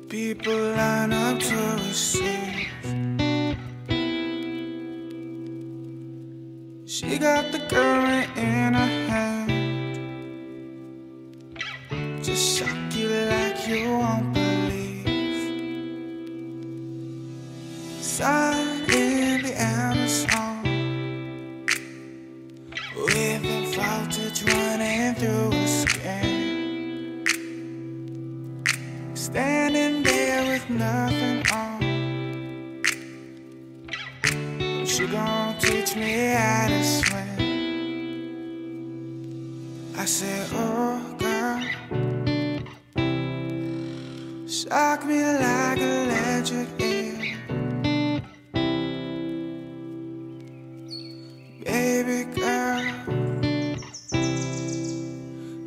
People line up to receive. She got the current in her hand, just shock you like you won't believe. Sun in the Amazon, with the voltage running through her skin. Standing there with nothing on, she gon' teach me how to swim. I said, oh girl, shock me like electric eel. Baby girl,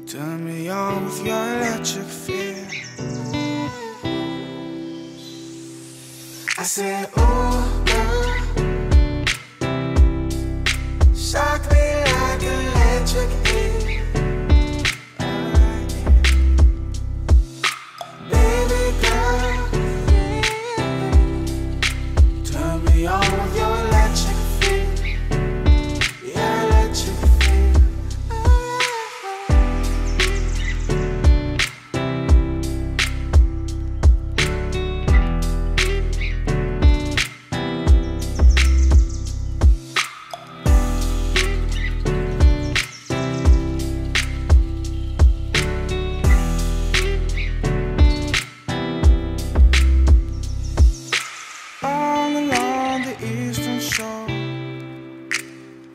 turn me on with your electric feel. I said, oh girl, shock me like electric eel. Baby girl, turn me on with your electric feel. Your electric feel. Eastern Shore,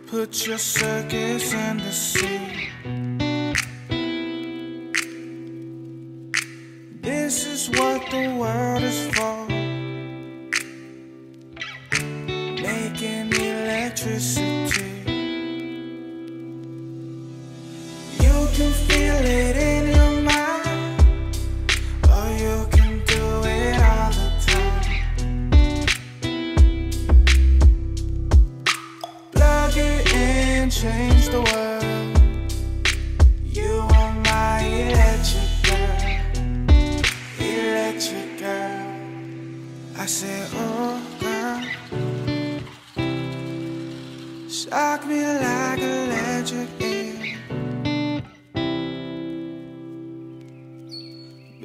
put your circus in the sea. This is what the world is for, making electricity. You can feel it in your mind, or you can do it all the time. Change the world. You are my electric girl, electric girl. I said, oh girl, shock me like electric eel.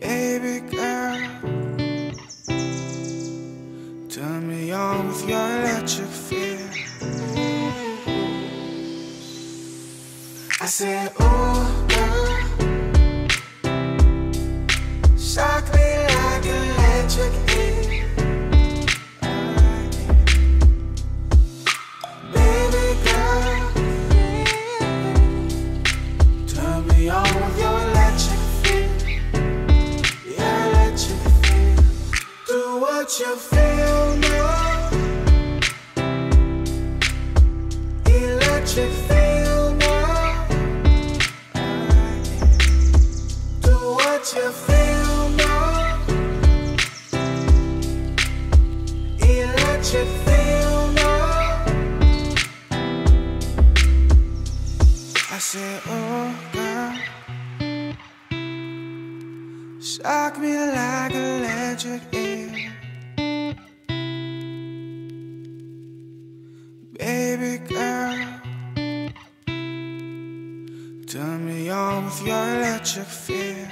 Baby girl, turn me on with your electric feel. I said, oh girl, shock me like electric eel. Baby girl, turn me on with your electric feel. Your electric feel. Do what you feel now. Electric feel. You feel now, electric feel now. I said, oh girl, shock me like electric eel. Baby girl, turn me on with your electric feel.